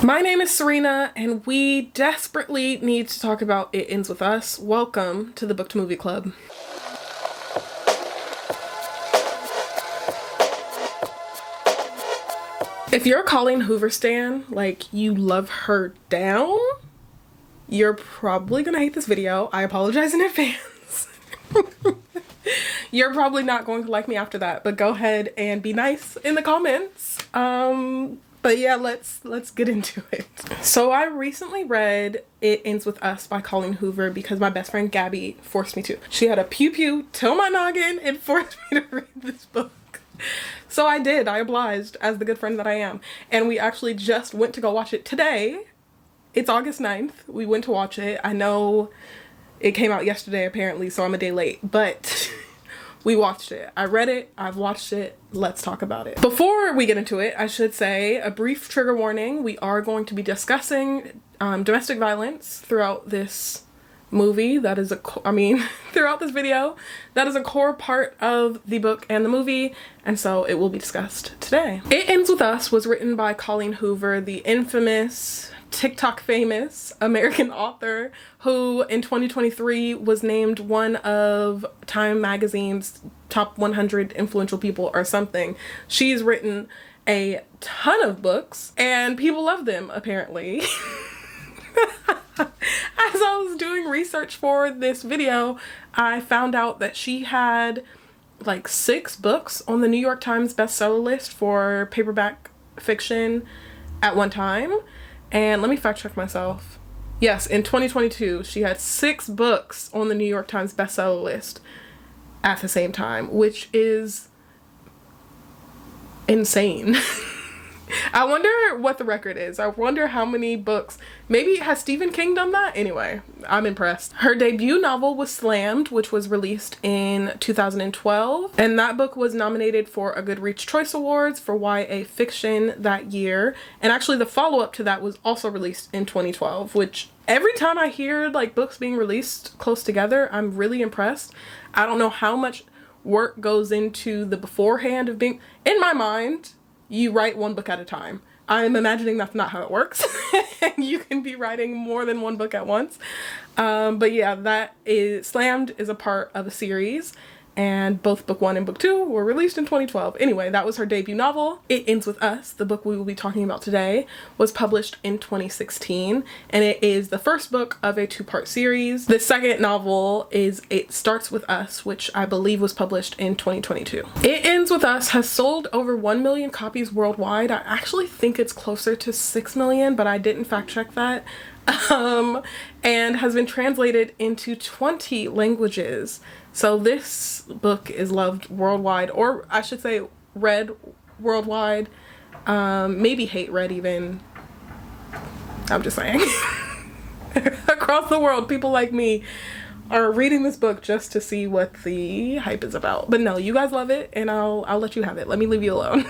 My name is Serena, and we desperately need to talk about It Ends With Us. Welcome to the Book to Movie Club. If you're a Colleen Hoover stan, like you love her down, you're probably gonna hate this video. I apologize in advance. You're probably not going to like me after that, but go ahead and be nice in the comments. But yeah, let's get into it. So I recently read It Ends With Us by Colleen Hoover because my best friend Gabby forced me to. She had a pew pew till my noggin and forced me to read this book. So I did. I obliged as the good friend that I am. And we actually just went to go watch it today. It's August 9th. We went to watch it. I know it came out yesterday apparently, so I'm a day late, but we watched it. I read it, I've watched it, let's talk about it. Before we get into it, I should say a brief trigger warning. We are going to be discussing domestic violence throughout this movie. That is throughout this video. That is a core part of the book and the movie, and so it will be discussed today. It Ends With Us was written by Colleen Hoover, the infamous TikTok famous American author who in 2023 was named one of Time magazine's top 100 influential people or something. She's written a ton of books and people love them apparently. As I was doing research for this video, I found out that she had like 6 books on the New York Times bestseller list for paperback fiction at one time. And let me fact check myself. Yes, in 2022, she had 6 books on the New York Times bestseller list at the same time, which is insane. I wonder what the record is. I wonder how many books. Maybe has Stephen King done that? Anyway, I'm impressed. Her debut novel was Slammed, which was released in 2012. And that book was nominated for a Goodreads Choice Awards for YA fiction that year. And actually the follow-up to that was also released in 2012, which every time I hear like books being released close together, I'm really impressed. I don't know how much work goes into the beforehand of being, in my mind, you write one book at a time. I'm imagining that's not how it works. You can be writing more than one book at once. But yeah, Slammed is a part of a series, and both book 1 and book 2 were released in 2012. Anyway, that was her debut novel. It Ends With Us, the book we will be talking about today, was published in 2016, and it is the first book of a 2-part series. The second novel is It Starts With Us, which I believe was published in 2022. It Ends With Us has sold over 1 million copies worldwide. I actually think it's closer to 6 million, but I didn't fact check that. And has been translated into 20 languages. So this book is loved worldwide, or I should say read worldwide, maybe hate read even. I'm just saying. Across the world, people like me are reading this book just to see what the hype is about. But no, you guys love it, and I'll let you have it. Let me leave you alone.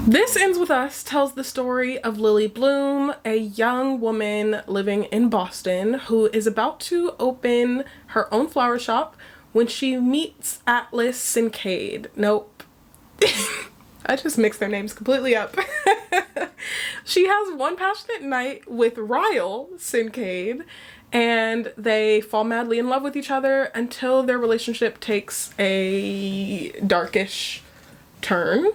This Ends With Us tells the story of Lily Bloom, a young woman living in Boston who is about to open her own flower shop when she meets Atlas Sincade. Nope. I just mixed their names completely up. She has one passionate night with Ryle Sincade, and they fall madly in love with each other until their relationship takes a darkish turn.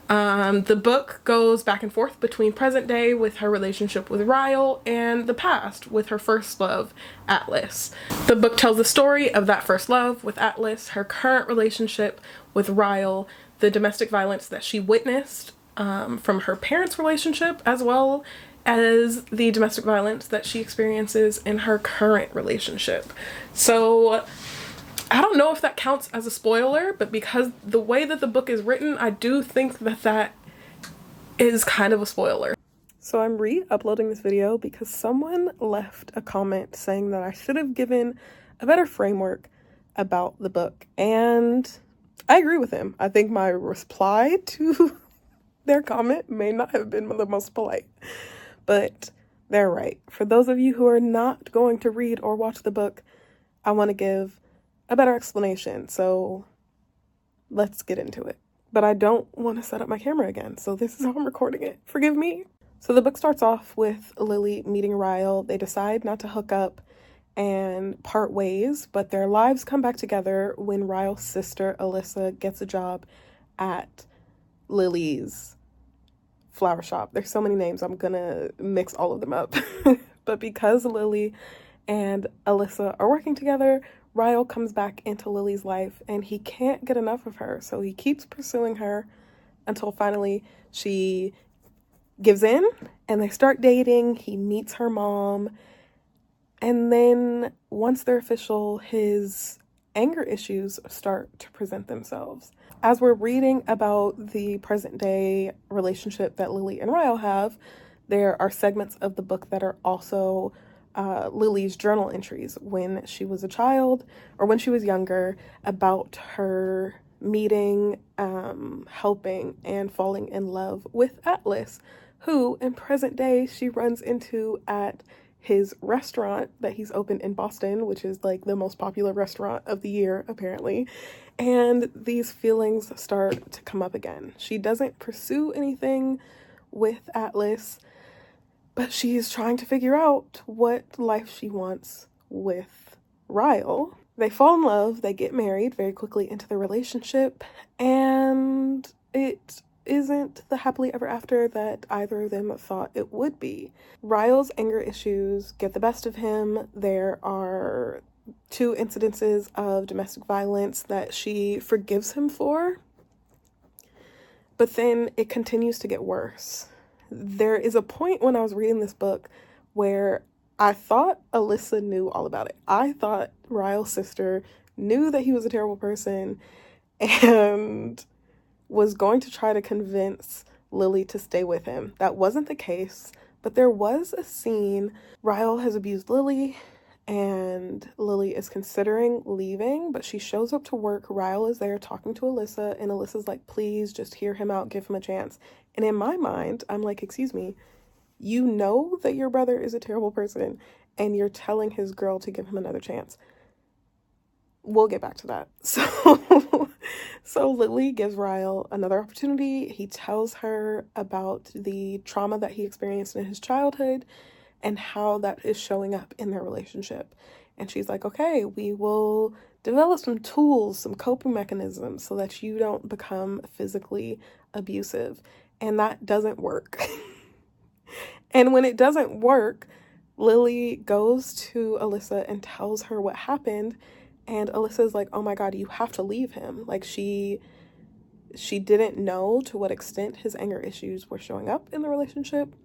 The book goes back and forth between present day with her relationship with Ryle and the past with her first love, Atlas. The book tells the story of that first love with Atlas, her current relationship with Ryle, the domestic violence that she witnessed from her parents' relationship, as well as the domestic violence that she experiences in her current relationship. So I don't know if that counts as a spoiler, but because the way that the book is written, I do think that is kind of a spoiler. So I'm re-uploading this video because someone left a comment saying that I should have given a better framework about the book, and I agree with him. I think my reply to their comment may not have been the most polite, but they're right. For those of you who are not going to read or watch the book, I want to give a better explanation, so let's get into it. But I don't want to set up my camera again, so this is how I'm recording it. Forgive me. So the book starts off with Lily meeting Ryle. They decide not to hook up and part ways, but their lives come back together when Ryle's sister, Alyssa, gets a job at Lily's flower shop. There's so many names, I'm gonna mix all of them up. But because Lily and Alyssa are working together, Ryle comes back into Lily's life and he can't get enough of her. So he keeps pursuing her until finally she gives in and they start dating. He meets her mom. And then once they're official, his anger issues start to present themselves. As we're reading about the present day relationship that Lily and Ryle have, there are segments of the book that are also Lily's journal entries when she was a child or when she was younger, about her meeting, helping, and falling in love with Atlas, who in present day she runs into at his restaurant that he's opened in Boston, which is like the most popular restaurant of the year, apparently. And these feelings start to come up again. She doesn't pursue anything with Atlas, but she's trying to figure out what life she wants with Ryle. They fall in love, they get married very quickly into the relationship, and it isn't the happily ever after that either of them thought it would be. Ryle's anger issues get the best of him. There are 2 incidences of domestic violence that she forgives him for, but then it continues to get worse. There is a point when I was reading this book where I thought Alyssa knew all about it. I thought Ryle's sister knew that he was a terrible person and was going to try to convince Lily to stay with him. That wasn't the case, but there was a scene. Ryle has abused Lily, and Lily is considering leaving, but she shows up to work. Ryle is there talking to Alyssa, and Alyssa's like, please just hear him out, give him a chance. And in my mind, I'm like, excuse me, you know that your brother is a terrible person, and you're telling his girl to give him another chance. We'll get back to that. So Lily gives Ryle another opportunity. He tells her about the trauma that he experienced in his childhood and how that is showing up in their relationship. And she's like, okay, we will develop some tools, some coping mechanisms so that you don't become physically abusive. And that doesn't work. And when it doesn't work, Lily goes to Alyssa and tells her what happened. And Alyssa's like, oh my God, you have to leave him. Like she didn't know to what extent his anger issues were showing up in the relationship.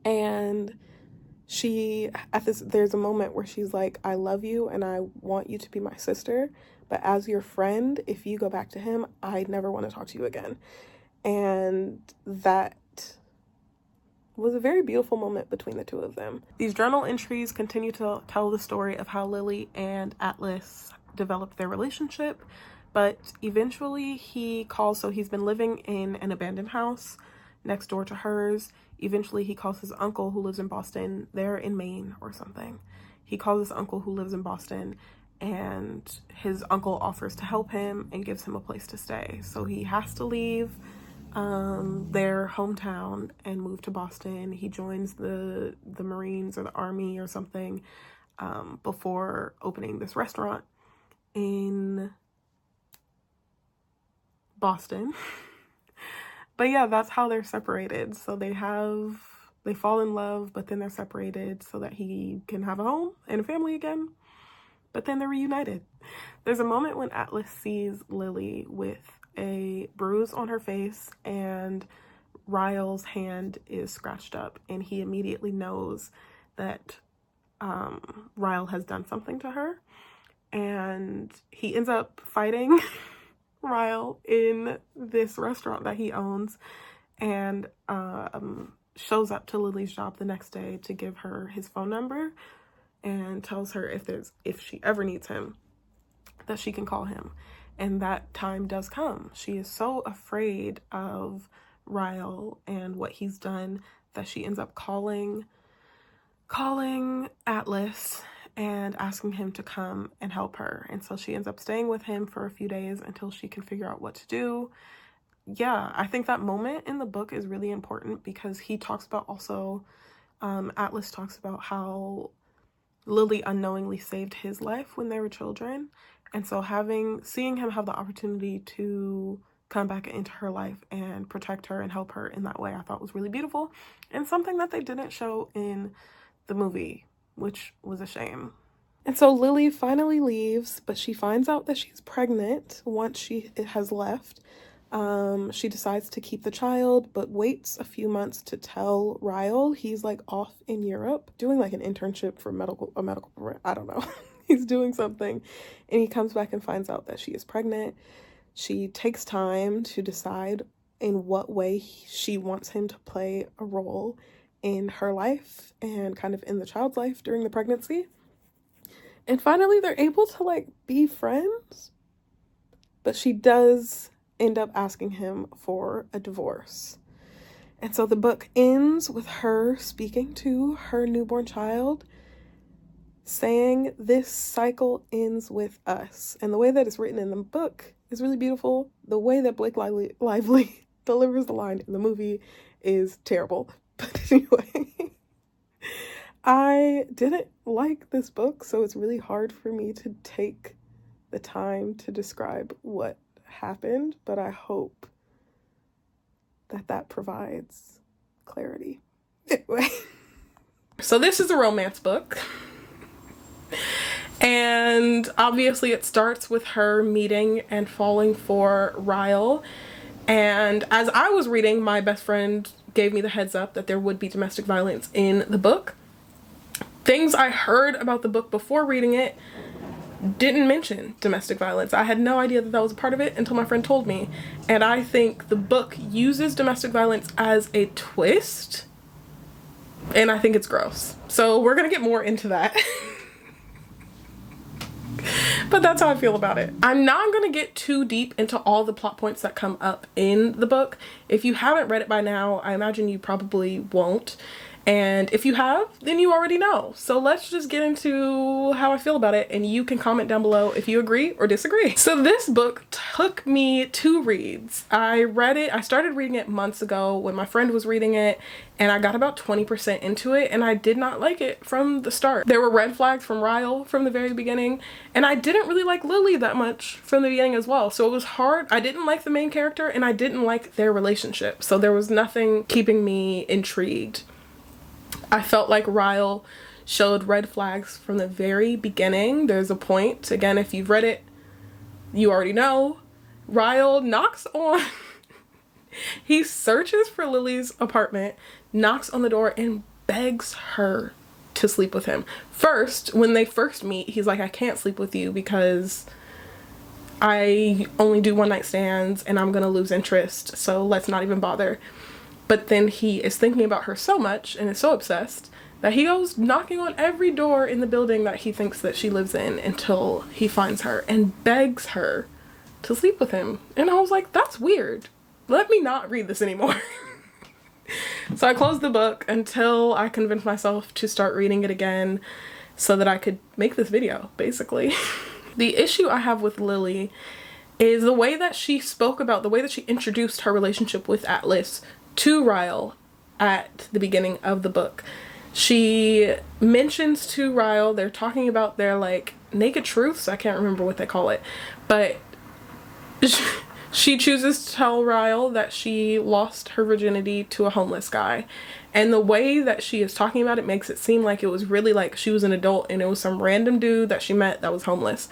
And there's a moment where she's like, I love you and I want you to be my sister. But as your friend, if you go back to him, I never want to talk to you again. And that was a very beautiful moment between the 2 of them. These journal entries continue to tell the story of how Lily and Atlas developed their relationship, but eventually he calls, so he's been living in an abandoned house next door to hers. Eventually he calls his uncle who lives in Boston. They're in Maine or something. He calls his uncle who lives in Boston, and his uncle offers to help him and gives him a place to stay. So he has to leave their hometown and move to Boston. He joins the Marines or the Army or something before opening this restaurant in Boston. But yeah, that's how they're separated. So they fall in love, but then they're separated so that he can have a home and a family again. But then they're reunited. There's a moment when Atlas sees Lily with a bruise on her face and Ryle's hand is scratched up, and he immediately knows that Ryle has done something to her, and he ends up fighting Ryle in this restaurant that he owns, and shows up to Lily's job the next day to give her his phone number and tells her if she ever needs him that she can call him. And that time does come. She is so afraid of Ryle and what he's done that she ends up calling Atlas and asking him to come and help her. And so she ends up staying with him for a few days until she can figure out what to do. yeah, I think that moment in the book is really important because he talks about also, Atlas talks about how Lily unknowingly saved his life when they were children. And so seeing him have the opportunity to come back into her life and protect her and help her in that way, I thought was really beautiful and something that they didn't show in the movie, which was a shame. And so Lily finally leaves, but she finds out that she's pregnant once she has left. She decides to keep the child, but waits a few months to tell Ryle. He's like off in Europe doing like an internship for I don't know. He's doing something, and he comes back and finds out that she is pregnant. She takes time to decide in what way she wants him to play a role in her life and kind of in the child's life during the pregnancy. And finally, they're able to like be friends, but she does end up asking him for a divorce. And so the book ends with her speaking to her newborn child, saying, "This cycle ends with us." And the way that it's written in the book is really beautiful. The way that Blake Lively delivers the line in the movie is terrible. But anyway, I didn't like this book, so it's really hard for me to take the time to describe what happened, but I hope that provides clarity. Anyway, so this is a romance book, and obviously it starts with her meeting and falling for Ryle. And as I was reading, my best friend gave me the heads up that there would be domestic violence in the book. Things I heard about the book before reading it didn't mention domestic violence. I had no idea that was a part of it until my friend told me. And I think the book uses domestic violence as a twist, and I think it's gross. So we're gonna get more into that. But that's how I feel about it. I'm not gonna get too deep into all the plot points that come up in the book. If you haven't read it by now, I imagine you probably won't. And if you have, then you already know. So let's just get into how I feel about it, and you can comment down below if you agree or disagree. So this book took me 2 reads. I started reading it months ago when my friend was reading it, and I got about 20% into it, and I did not like it from the start. There were red flags from Ryle from the very beginning, and I didn't really like Lily that much from the beginning as well. So it was hard. I didn't like the main character, and I didn't like their relationship. So there was nothing keeping me intrigued. I felt like Ryle showed red flags from the very beginning. There's a point, again, if you've read it, you already know. Ryle knocks on, he searches for Lily's apartment, knocks on the door, and begs her to sleep with him. First, when they first meet, he's like, "I can't sleep with you because I only do one night stands and I'm gonna lose interest, so let's not even bother." But then he is thinking about her so much and is so obsessed that he goes knocking on every door in the building that he thinks that she lives in until he finds her and begs her to sleep with him. And I was like, that's weird. Let me not read this anymore. So I closed the book until I convinced myself to start reading it again so that I could make this video, basically. The issue I have with Lily is the way that she introduced her relationship with Atlas to Ryle at the beginning of the book. She mentions to Ryle, they're talking about their like naked truths, I can't remember what they call it, but she chooses to tell Ryle that she lost her virginity to a homeless guy. And the way that she is talking about it makes it seem like it was really like she was an adult and it was some random dude that she met that was homeless.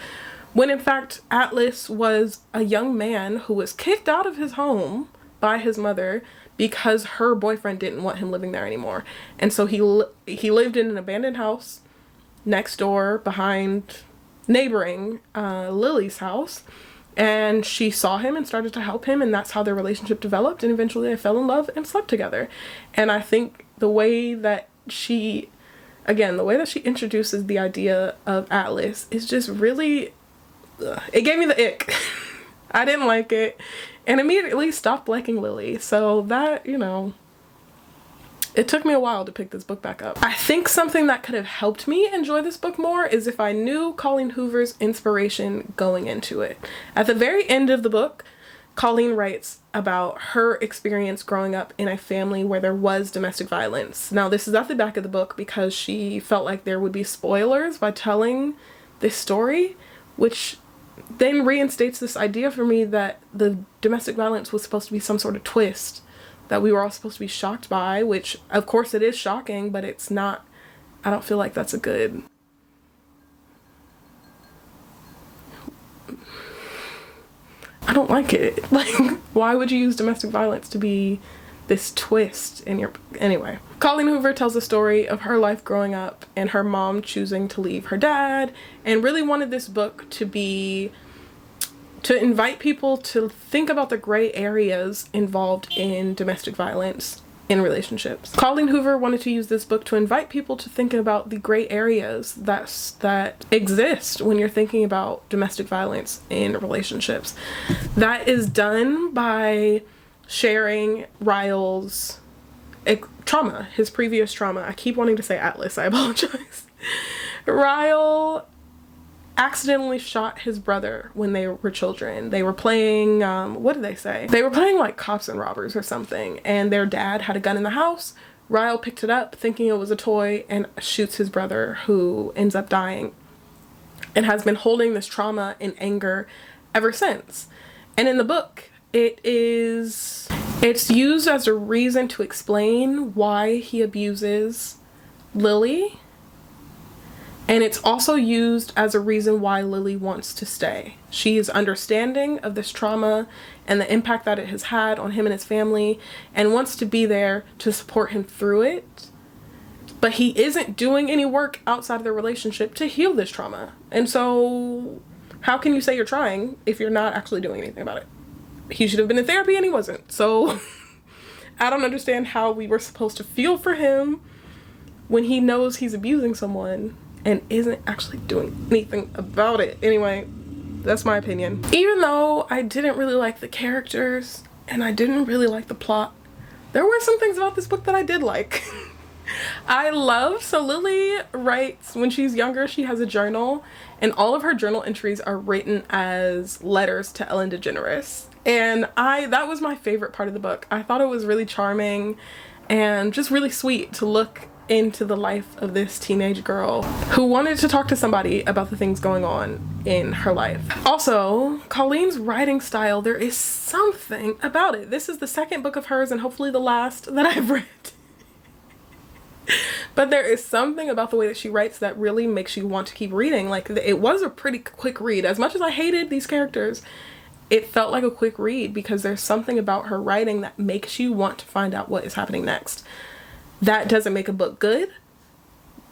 When in fact, Atlas was a young man who was kicked out of his home by his mother because her boyfriend didn't want him living there anymore. And so he lived in an abandoned house next door behind neighboring Lily's house. And she saw him and started to help him, and that's how their relationship developed, and eventually they fell in love and slept together. And I think the way that she introduces the idea of Atlas is just really, it gave me the ick. I didn't like it, and immediately stopped liking Lily. So that, it took me a while to pick this book back up. I think something that could have helped me enjoy this book more is if I knew Colleen Hoover's inspiration going into it. At the very end of the book, Colleen writes about her experience growing up in a family where there was domestic violence. Now, this is at the back of the book because she felt like there would be spoilers by telling this story, which then reinstates this idea for me that the domestic violence was supposed to be some sort of twist that we were all supposed to be shocked by, which of course it is shocking, but it's not, I don't feel like that's a good... I don't like it. Like, why would you use domestic violence to be this twist in your... Anyway. Colleen Hoover tells the story of her life growing up and her mom choosing to leave her dad, and really wanted this book to be... to invite people to think about the gray areas involved in domestic violence in relationships. Colleen Hoover wanted to use this book to invite people to think about the gray areas that exist when you're thinking about domestic violence in relationships. That is done by sharing Ryle's trauma, his previous trauma. I keep wanting to say Atlas, I apologize. Ryle accidentally shot his brother when they were children. They were playing, what did they say? They were playing like cops and robbers or something, and their dad had a gun in the house. Ryle picked it up thinking it was a toy and shoots his brother, who ends up dying and has been holding this trauma and anger ever since. And in the book, it's used as a reason to explain why he abuses Lily. And it's also used as a reason why Lily wants to stay. She is understanding of this trauma and the impact that it has had on him and his family, and wants to be there to support him through it. But he isn't doing any work outside of the relationship to heal this trauma. And so how can you say you're trying if you're not actually doing anything about it? He should have been in therapy and he wasn't. So I don't understand how we were supposed to feel for him when he knows he's abusing someone and isn't actually doing anything about it. Anyway, that's my opinion. Even though I didn't really like the characters and I didn't really like the plot, there were some things about this book that I did like. So Lily writes, when she's younger, she has a journal, and all of her journal entries are written as letters to Ellen DeGeneres. And that was my favorite part of the book. I thought it was really charming and just really sweet to look into the life of this teenage girl who wanted to talk to somebody about the things going on in her life. Also, Colleen's writing style, there is something about it. This is the second book of hers and hopefully the last that I've read. But there is something about the way that she writes that really makes you want to keep reading. Like, it was a pretty quick read. As much as I hated these characters, it felt like a quick read because there's something about her writing that makes you want to find out what is happening next. That doesn't make a book good,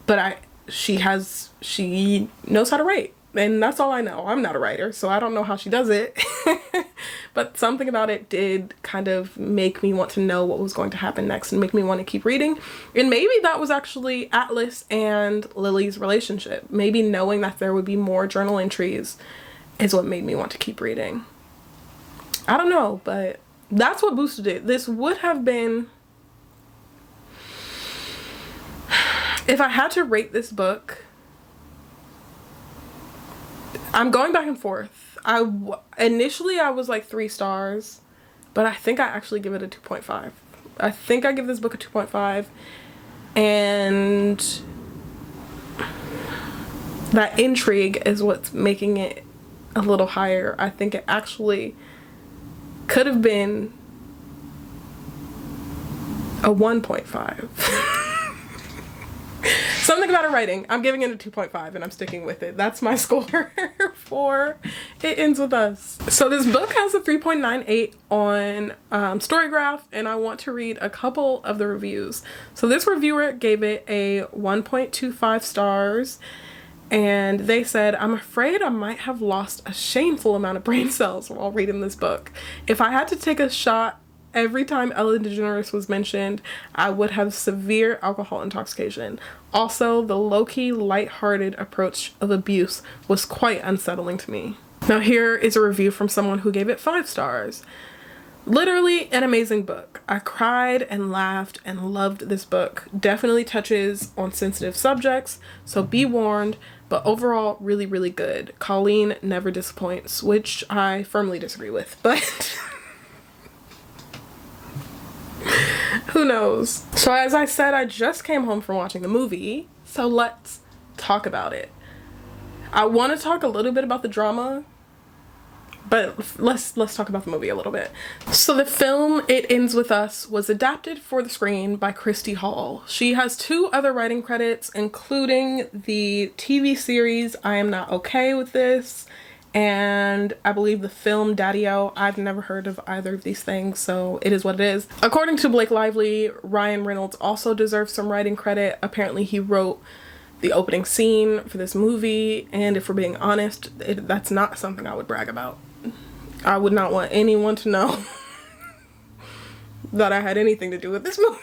but she knows how to write, and that's all I know. I'm not a writer, so I don't know how she does it. But something about it did kind of make me want to know what was going to happen next and make me want to keep reading. And maybe that was actually Atlas and Lily's relationship. Maybe knowing that there would be more journal entries is what made me want to keep reading. I don't know, but that's what boosted it. This would have been... If I had to rate this book, I'm going back and forth. Initially I was like 3 stars, but I think I actually give it a 2.5. I think I give this book a 2.5, and that intrigue is what's making it a little higher. I think it actually could have been a 1.5. Something about her writing. I'm giving it a 2.5 and I'm sticking with it. That's my score for It Ends With Us. So this book has a 3.98 on Storygraph, and I want to read a couple of the reviews. So this reviewer gave it a 1.25 stars, and they said, "I'm afraid I might have lost a shameful amount of brain cells while reading this book. If I had to take a shot every time Ellen DeGeneres was mentioned, I would have severe alcohol intoxication. Also, the low-key, lighthearted approach of abuse was quite unsettling to me." Now here is a review from someone who gave it 5 stars. "Literally an amazing book. I cried and laughed and loved this book. Definitely touches on sensitive subjects, so be warned, but overall really, really good. Colleen never disappoints," which I firmly disagree with, but Who knows? So as I said, I just came home from watching the movie, so let's talk about it. I want to talk a little bit about the drama, but let's talk about the movie a little bit. So the film It Ends With Us was adapted for the screen by Christy Hall. She has 2 other writing credits, including the TV series I Am Not Okay With This, and I believe the film Daddy-O. I've never heard of either of these things, so it is what it is. According to Blake Lively, Ryan Reynolds also deserves some writing credit. Apparently he wrote the opening scene for this movie, and if we're being honest, that's not something I would brag about. I would not want anyone to know that I had anything to do with this movie.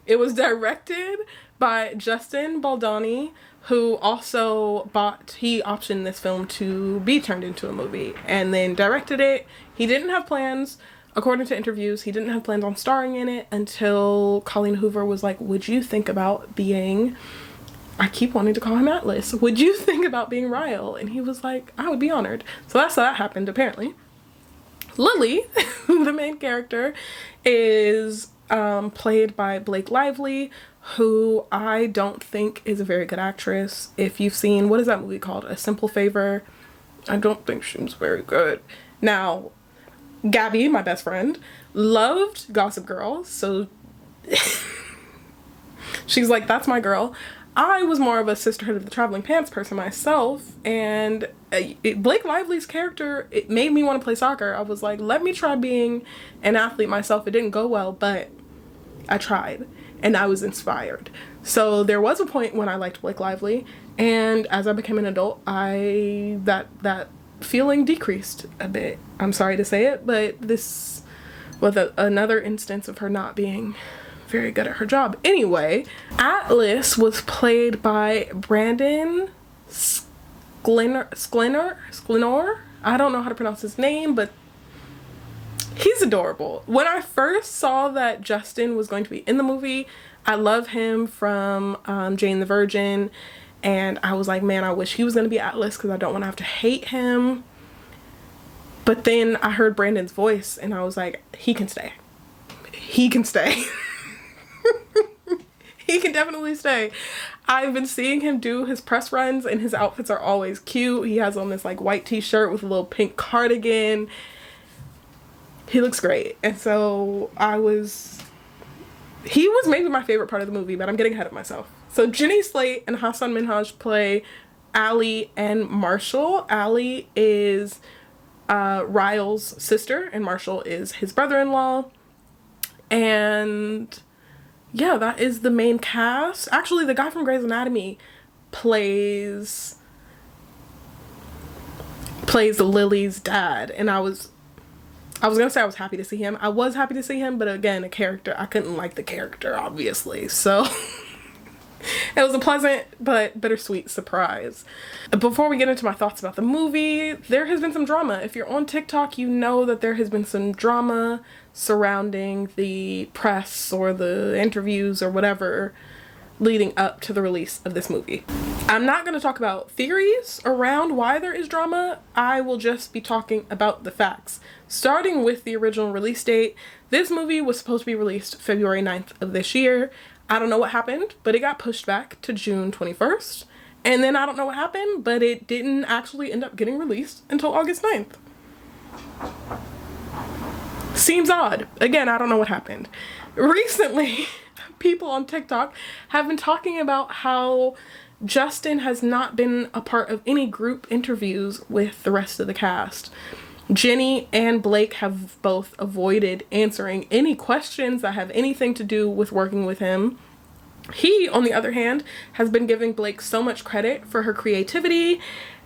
It was directed by Justin Baldoni, who also he optioned this film to be turned into a movie and then directed it. He didn't have plans, according to interviews, he didn't have plans on starring in it until Colleen Hoover was like, would you think about being, I keep wanting to call him Atlas, would you think about being Ryle? And he was like, I would be honored. So that's how that happened, apparently. Lily, the main character, is played by Blake Lively, who I don't think is a very good actress. If you've seen, what is that movie called? A Simple Favor. I don't think she was very good. Now, Gabby, my best friend, loved Gossip Girl, so she's like, that's my girl. I was more of a Sisterhood of the Traveling Pants person myself, and Blake Lively's character, it made me want to play soccer. I was like, let me try being an athlete myself. It didn't go well, but I tried, and I was inspired. So there was a point when I liked Blake Lively, and as I became an adult, that feeling decreased a bit. I'm sorry to say it, but this was another instance of her not being very good at her job. Anyway, Atlas was played by Brandon Sklenor. I don't know how to pronounce his name, but he's adorable. When I first saw that Justin was going to be in the movie, I love him from Jane the Virgin, and I was like, man, I wish he was going to be Atlas because I don't want to have to hate him. But then I heard Brandon's voice and I was like, he can stay. He can stay. He can definitely stay. I've been seeing him do his press runs and his outfits are always cute. He has on this like white t-shirt with a little pink cardigan. He looks great. And so he was maybe my favorite part of the movie, but I'm getting ahead of myself. So Jenny Slate and Hassan Minhaj play Allie and Marshall. Allie is Ryle's sister and Marshall is his brother-in-law. And yeah, that is the main cast. Actually, the guy from Grey's Anatomy plays Lily's dad, and I was gonna say I was happy to see him. I was happy to see him, but again, a character, I couldn't like the character, obviously, so it was a pleasant but bittersweet surprise. Before we get into my thoughts about the movie, there has been some drama. If you're on TikTok, you know that there has been some drama surrounding the press or the interviews or whatever leading up to the release of this movie. I'm not going to talk about theories around why there is drama. I will just be talking about the facts. Starting with the original release date, this movie was supposed to be released February 9th of this year. I don't know what happened, but it got pushed back to June 21st. And then I don't know what happened, but it didn't actually end up getting released until August 9th. Seems odd. Again, I don't know what happened. Recently, people on TikTok have been talking about how Justin has not been a part of any group interviews with the rest of the cast. Jenny and Blake have both avoided answering any questions that have anything to do with working with him. He, on the other hand, has been giving Blake so much credit for her creativity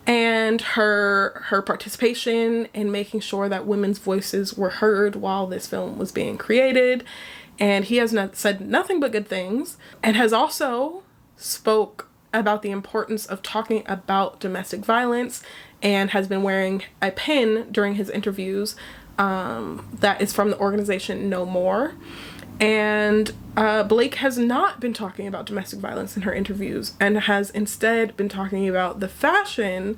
and her participation in making sure that women's voices were heard while this film was being created. And he has said nothing but good things, and has also spoke about the importance of talking about domestic violence, and has been wearing a pin during his interviews that is from the organization No More. And Blake has not been talking about domestic violence in her interviews, and has instead been talking about the fashion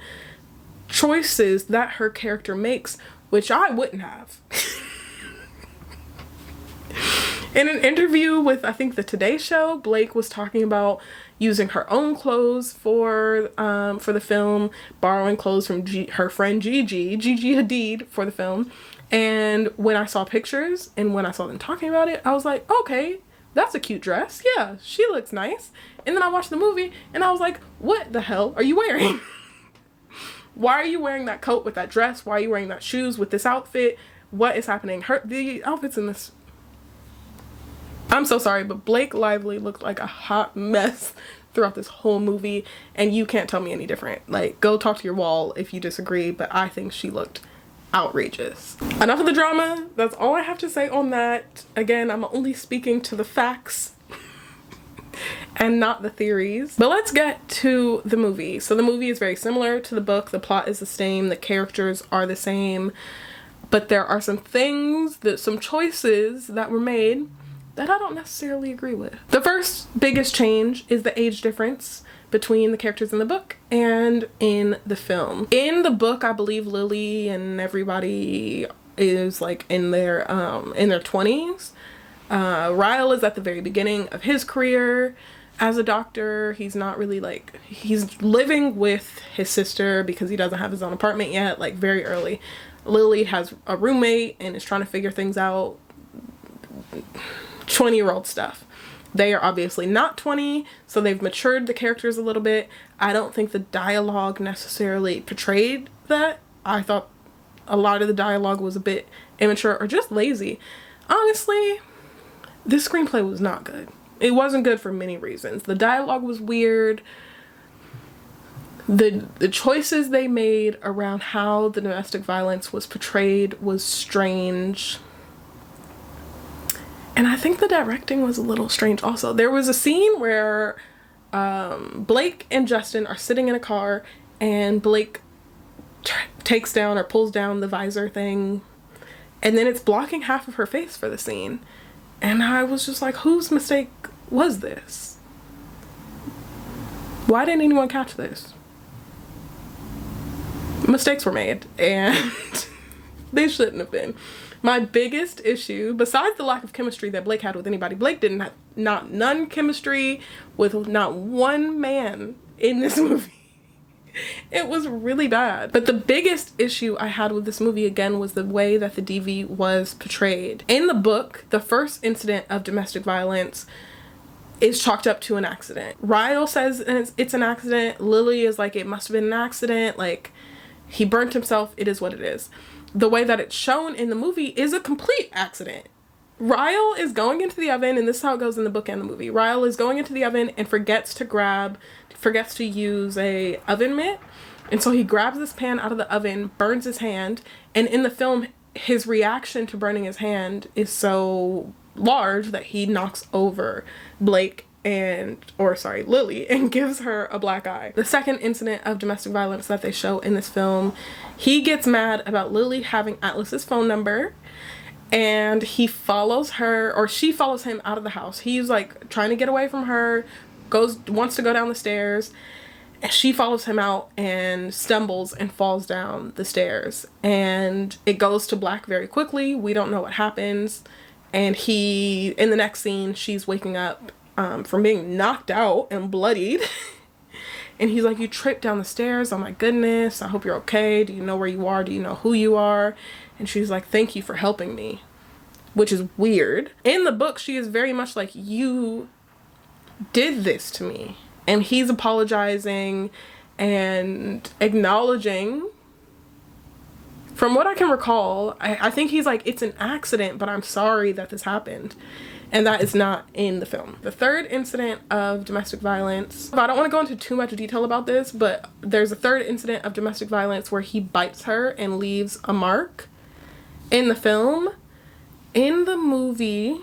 choices that her character makes, which I wouldn't have. In an interview with, I think, the Today Show, Blake was talking about using her own clothes for the film, borrowing clothes from her friend Gigi Hadid for the film. And when I saw pictures and when I saw them talking about it, I was like, okay, that's a cute dress. Yeah, she looks nice. And then I watched the movie and I was like, what the hell are you wearing? Why are you wearing that coat with that dress? Why are you wearing that shoes with this outfit? What is happening? The outfits in this... I'm so sorry, but Blake Lively looked like a hot mess throughout this whole movie, and you can't tell me any different. Like, go talk to your wall if you disagree, but I think she looked outrageous. Enough of the drama. That's all I have to say on that. Again, I'm only speaking to the facts and not the theories. But let's get to the movie. So the movie is very similar to the book. The plot is the same. The characters are the same. But there are some things, some choices that were made that I don't necessarily agree with. The first biggest change is the age difference between the characters in the book and in the film. In the book, I believe Lily and everybody is like in their 20s. Ryle is at the very beginning of his career as a doctor. He's not really like, he's living with his sister because he doesn't have his own apartment yet, like very early. Lily has a roommate and is trying to figure things out. 20-year-old stuff. They are obviously not 20, so they've matured the characters a little bit. I don't think the dialogue necessarily portrayed that. I thought a lot of the dialogue was a bit immature or just lazy. Honestly, this screenplay was not good. It wasn't good for many reasons. The dialogue was weird. The choices they made around how the domestic violence was portrayed was strange. And I think the directing was a little strange also. There was a scene where Blake and Justin are sitting in a car and Blake takes down or pulls down the visor thing, and then it's blocking half of her face for the scene. And I was just like, whose mistake was this? Why didn't anyone catch this? Mistakes were made and they shouldn't have been. My biggest issue, besides the lack of chemistry that Blake had with anybody, Blake didn't have none chemistry with not one man in this movie. It was really bad. But the biggest issue I had with this movie, again, was the way that the DV was portrayed. In the book, the first incident of domestic violence is chalked up to an accident. Ryle says it's an accident. Lily is like, it must have been an accident. Like, he burnt himself. It is what it is. The way that it's shown in the movie is a complete accident. Ryle is going into the oven, and this is how it goes in the book and the movie. Ryle is going into the oven and forgets to use a oven mitt. And so he grabs this pan out of the oven, burns his hand, and in the film, his reaction to burning his hand is so large that he knocks over Lily and gives her a black eye. The second incident of domestic violence that they show in this film, he gets mad about Lily having Atlas's phone number, and he follows her, or she follows him out of the house. He's like trying to get away from her, wants to go down the stairs, and she follows him out and stumbles and falls down the stairs, and it goes to black very quickly. We don't know what happens, and in the next scene, she's waking up from being knocked out and bloodied. And he's like, you tripped down the stairs. Oh my goodness. I hope you're okay. Do you know where you are? Do you know who you are? And she's like, thank you for helping me, which is weird. In the book, she is very much like, you did this to me. And he's apologizing and acknowledging. From what I can recall, I think he's like, it's an accident, but I'm sorry that this happened. And that is not in the film. The third incident of domestic violence, I don't want to go into too much detail about this, but there's a third incident of domestic violence where he bites her and leaves a mark in the film. In the movie,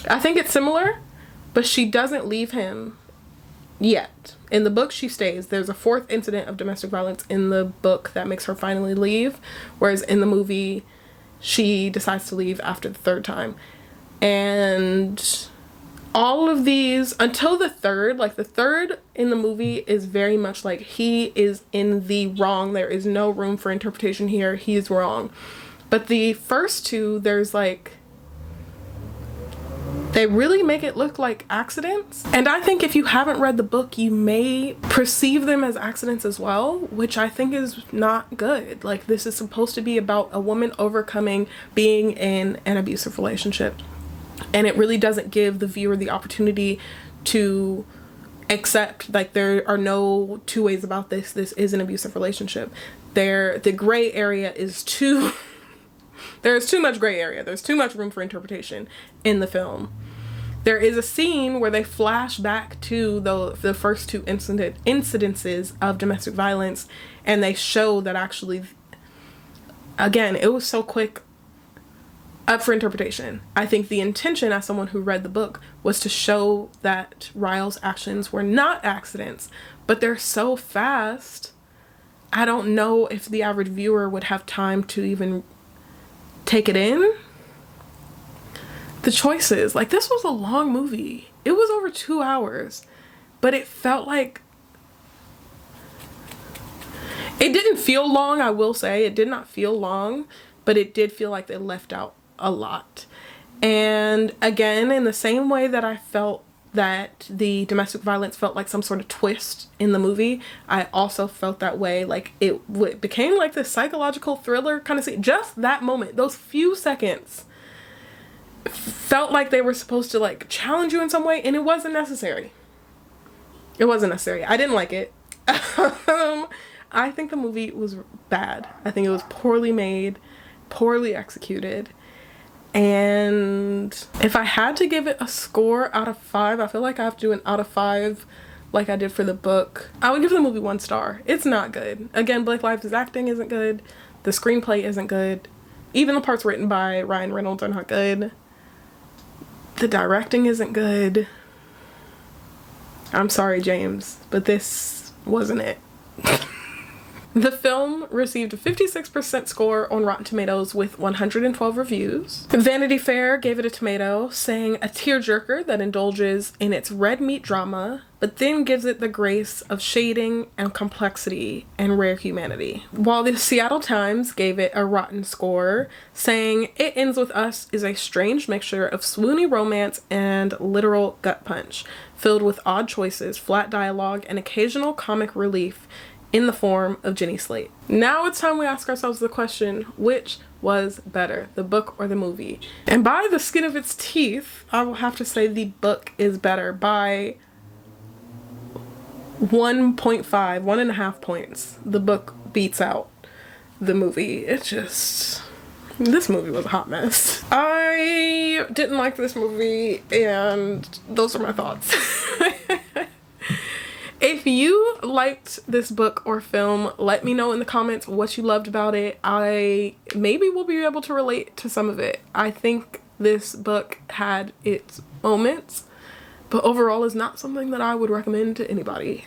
I think it's similar, but she doesn't leave him yet. In the book, she stays. There's a fourth incident of domestic violence in the book that makes her finally leave, whereas in the movie, she decides to leave after the third time. And all of these, until the third, like the third in the movie is very much like he is in the wrong. There is no room for interpretation here. He is wrong. But the first two, there's like They really make it look like accidents. And I think if you haven't read the book, you may perceive them as accidents as well, which I think is not good. Like, this is supposed to be about a woman overcoming being in an abusive relationship. And it really doesn't give the viewer the opportunity to accept, like, there are no two ways about this. This is an abusive relationship. The gray area is too... There's too much gray area. There's too much room for interpretation in the film. There is a scene where they flash back to the first two incidences of domestic violence, and they show that actually, again, it was so quick, up for interpretation. I think the intention, as someone who read the book, was to show that Ryle's actions were not accidents, but they're so fast, I don't know if the average viewer would have time to even take it in. The choices, like, this was a long movie. It was over 2 hours, but it felt like, it didn't feel long, I will say. It did not feel long, but it did feel like they left out a lot. And again, in the same way that I felt that the domestic violence felt like some sort of twist in the movie, I also felt that way. Like, it became like this psychological thriller kind of scene. Just that moment, those few seconds, felt like they were supposed to, like, challenge you in some way, and it wasn't necessary. It wasn't necessary. I didn't like it. I think the movie was bad. I think it was poorly made, poorly executed. And if I had to give it a score out of 5, I feel like I have to do an out of 5 like I did for the book. I would give the movie 1 star. It's not good. Again, Blake Lively's acting isn't good. The screenplay isn't good. Even the parts written by Ryan Reynolds are not good. The directing isn't good. I'm sorry, James, but this wasn't it. The film received a 56% score on Rotten Tomatoes with 112 reviews. Vanity Fair gave it a tomato, saying a tearjerker that indulges in its red meat drama, but then gives it the grace of shading and complexity and rare humanity. While the Seattle Times gave it a rotten score, saying It Ends With Us is a strange mixture of swoony romance and literal gut punch, filled with odd choices, flat dialogue, and occasional comic relief in the form of Jenny Slate. Now it's time we ask ourselves the question, which was better, the book or the movie? And by the skin of its teeth, I will have to say the book is better by 1.5, 1.5 points. The book beats out the movie. This movie was a hot mess. I didn't like this movie, and those are my thoughts. If you liked this book or film, let me know in the comments what you loved about it. I maybe will be able to relate to some of it. I think this book had its moments, but overall is not something that I would recommend to anybody.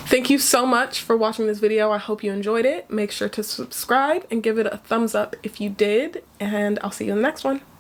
Thank you so much for watching this video. I hope you enjoyed it. Make sure to subscribe and give it a thumbs up if you did, and I'll see you in the next one.